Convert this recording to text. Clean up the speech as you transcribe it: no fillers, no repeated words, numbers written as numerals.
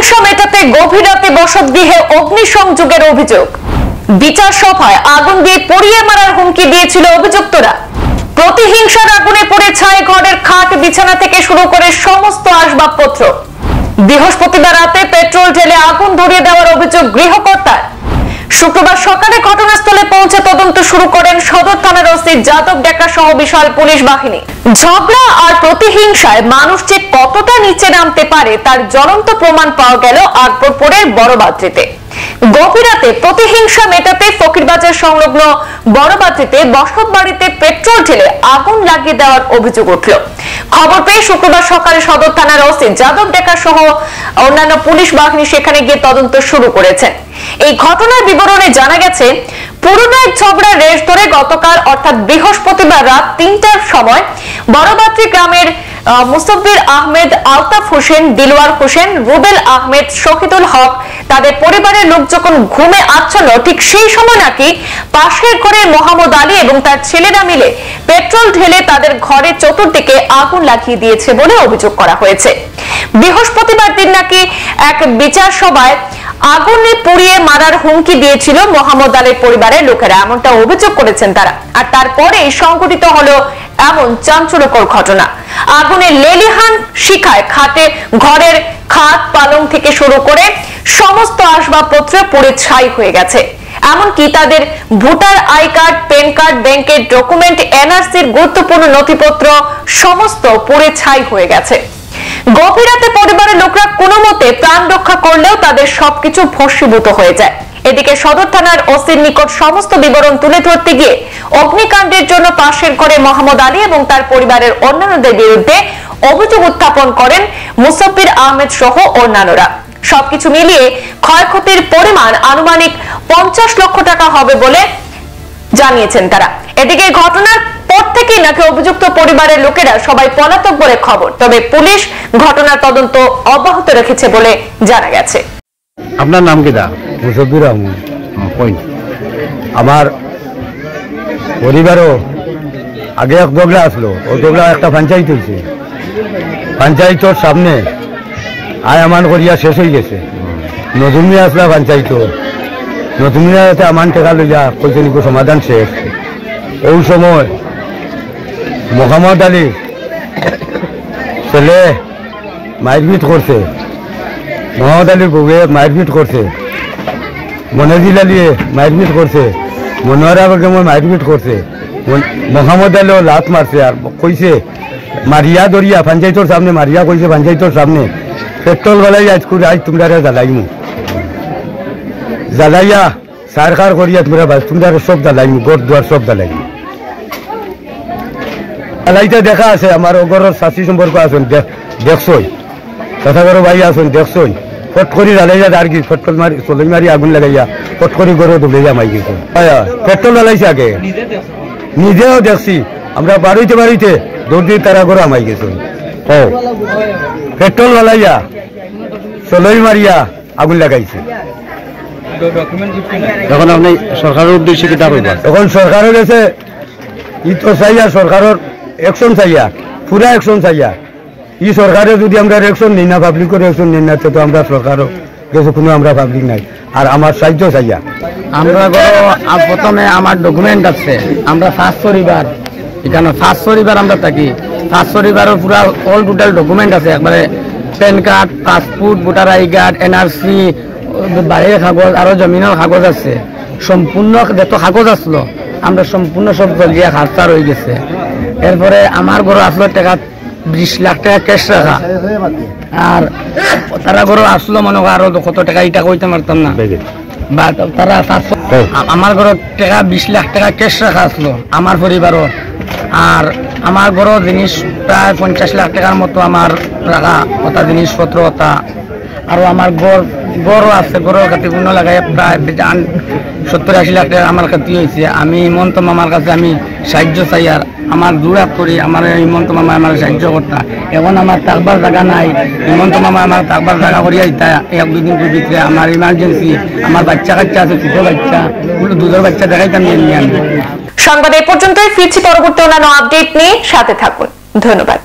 প্রতিহিংসা মেটাতে গভীর রাতে বসতগৃহে অগ্নিসংযোগের অভিযোগ। বিচার সভায় আগুন দিয়ে পুড়িয়ে মারার হুমকি দিয়েছিল অভিযুক্তরা। প্রতিহিংসার আগুনে পুড়ে ছাই ঘরের খাট বিছানা থেকে শুরু করে সমস্ত আসবাবপত্র। বৃহস্পতিবার রাতে পেট্রোল ঢেলে আগুন ধরিয়ে দেওয়ার অভিযোগ গৃহকর্তার। শুক্রবার সকালে ঘটনাস্থলে পৌঁছে তদন্ত শুরু করেন সদর থানার ওসি যাদব ডেকা সহ বিশাল পুলিশ বাহিনী। ঝগড়া আর প্রতিহিংসায় মানুষ যে কতটা নিচে নামতে পারে তার জ্বলন্ত প্রমাণ পাওয়া গেল আকবরপুরের বড়বাদ্রিতে। গভীর রাতে প্রতিহিংসা মেটাতে ফকিরবাজার সংলগ্ন বড়বাদ্রিতে বসত বাড়িতে পেট্রোল ঢেলে আগুন লাগিয়ে দেওয়ার অভিযোগ উঠল। খবর পেয়ে শুক্রবার সকালে সদর থানার ওসি যাদব ডেকা সহ অন্যান্য পুলিশ বাহিনী সেখানে গিয়ে তদন্ত শুরু করেছেন। এই ঘটনার বিবরণে জানা গেছে, পুরনো এক ঝগড়ার রেশ ধরে গতকাল অর্থাৎ বৃহস্পতিবার রাত ৩টার সময় বড়বাদ্রি গ্রামের মুসাব্বির আহমেদ, আলতাফ হোসেন, দিলওয়ার হোসেন, রুবেল আহমেদ, শহীদুল হক তাদের পরিবারের লোক যখন ঘুমে আচ্ছন্ন, ঠিক সেই সময় নাকি পাশের ঘরে মোহাম্মদ আলী এবং তার ছেলেরা মিলে পেট্রোল ঢেলে তাদের ঘরের চতুর্দিকে আগুন লাগিয়ে দিয়েছে বলে অভিযোগ করা হয়েছে। বৃহস্পতিবার দিন নাকি এক বিচার সভায় আগুনে পুড়িয়ে মারার হুমকি দিয়েছিল মোহাম্মদ আলীর পরিবারের লোকেরা, এমনটা অভিযোগ করেছেন তারা। আর তারপরে সংঘটিত হলো এমন চাঞ্চল্যকর ঘটনা। আগুনে লেলিহান শিখায় খাটে ঘরের খাট পালং থেকে শুরু করে সমস্ত আসবাবপত্র পুড়ে ছাই হয়ে গেছে। এমনকি তাদের voter I card, pan card, ব্যাংকের ডকুমেন্ট, এনআরসির গুরুত্বপূর্ণ নথিপত্র সমস্ত পুড়ে ছাই হয়ে গেছে। গভীর রাতে পরিবারের লোকরা কোনো মতে প্রাণ রক্ষা করলেও তাদের সবকিছু ভস্মীভূত হয়ে যায়। এদিকে সদর থানার ওসির নিকট সমস্ত বিবরণ তুলে ধরতে গিয়ে অগ্নিকাণ্ডের জন্য পাশের ঘরে মোহাম্মদ আলী এবং তার পরিবারের অন্যান্যদের বিরুদ্ধে অভিযোগ উত্থাপন করেন মুসাব্বির আহমেদ সহ অন্যান্যরা। সবকিছু মিলিয়ে ক্ষয়ক্ষতির পরিমাণ আনুমানিক 50 লক্ষ টাকা হবে বলে জানিয়েছেন তারা। এদিকে ঘটনার পর থেকেই নাকি অভিযুক্ত পরিবারের লোকেরা সবাই পলাতক বলে খবর, তবে পুলিশ ঘটনার তদন্ত অব্যাহত রেখেছে বলে জানা গেছে। আপনার নাম কি? দা মুসাব্বির আহমেদ। আমার পরিবারও আগে এক দোগলা আসলো, ও দোগলা একটা পঞ্চায়েত হয়েছে, পঞ্চায়েতর সামনে আয়ামান করিয়া শেষ হয়ে গেছে। নতুন মেয়ে আসলা পঞ্চায়েত, নতুন মেয়েতে আমান টেকা লইয়া কইছে নিকো সমাধান শেষ। ওই সময় মোহাম্মদ আলী ছেলে মারপিট করছে, মোহাম্মদ আলীর বউয়ে মারপিট করছে, মনোজিল আলীয়ে মারপিট করছে, মনোহরা বেগমে মারপিট করছে। মোহাম্মদ আলীও লাত মারছে আর কইছে মারিয়া দরিয়া পঞ্চায়েতর সামনে মারিয়া কইছে পঞ্চায়েতর সামনে পেট্রোল বেলাই আজ করে আজ তোমরা জ্বালাইমু, জ্বালাইয়া সারকার করিয়া তোমরা সব জ্বালাইমু, গোর দুয়ার সব জ্বালাইমু। জ্বালাইতে দেখা আছে আমার ওগরের শাশি সম্পর্ক আছেন, দেখছই কথাগর ভাই আছেন, দেখছই ফট করি জ্বালাইয়া আর কি ফটকল মারি চলে মারি আগুন লাগাইয়া ফট করি গরো ডুবে যা মাই গেছে। পেট্রোল জ্বালাইছে আগে, নিজেও দেখছি আমরা বাড়িতে বাড়িতে দৌড় দিয়ে তারা করে আমাই গেছে। ও পেট্রোল জ্বালাইয়া চলই মারিয়া আগুন লাগাইছে। এখন আপনি সরকারের উদ্দেশ্যে কিতা কইবা? এখন সরকারের কাছে ই তো চাইয়া সরকারের অ্যাকশন চাইয়া, পুরা অ্যাকশন চাইয়া। ই সরকারে যদি আমরা অ্যাকশন নিই না, পাবলিকের অ্যাকশন নিই না, তো আমরা সরকারও কাছে কোনো আমরা পাবলিক নাই। আর আমার সাহায্য চাইয়া আমরা প্রথমে আমার ডকুমেন্ট আছে, আমরা 5 পরিবার এখানে 5 পরিবার আমরা থাকি। 5 পরিবারের পুরা অল টোটাল ডকুমেন্ট আছে, একবারে pan card, passport, voter I card, NRC, বাড়ির কাগজ, আরো জমিনের কাগজ আছে। সম্পূর্ণ যত কাগজ আসলো আমরা সম্পূর্ণ সব জলিয়া খাস্তার হয়ে গেছে। এরপরে আমার ঘরে আসলো টাকা 20 লাখ টাকা ক্যাশ রাখা, আর তারা ঘরে আসলো মনে হয় আরো কত টাকা, এটা কইতে পারতাম না। তারা আমার ঘরে টাকা 20 লাখ টাকা ক্যাশ রাখা আসলো আমার পরিবারও। আর আমার ঘরও জিনিস প্রায় 50 লাখ টাকার মতো আমার রাখা ওটা জিনিসপত্র ওটা। আরো আমার গড়ও আছে, গড়ের ক্ষতিপূর্ণ লাগাই প্রায় 70-80 লাখ টাকা আমার ক্ষতি হয়েছে। আমি হিমন্ত মামার কাছে আমি সাহায্য চাই, আর আমার দূরাত করি আমার হিমন্ত মামা আমার সাহায্য করতা। এখন আমার থাকবার জায়গা নাই, হিমন্ত মামা আমার থাকবার জায়গা করিয়া দিতা। 1-2 দিন ভিতরে আমার ইমার্জেন্সি, আমার বাচ্চা কাচ্চা আছে, ছোট বাচ্চা, দুধের বাচ্চা দেখাইতাম নিয়ে আমি। সংবাদ এই পর্যন্তই, ফিরছি পরবর্তী অন্যান্য আপডেট নিয়ে, সাথে থাকুন। ধন্যবাদ।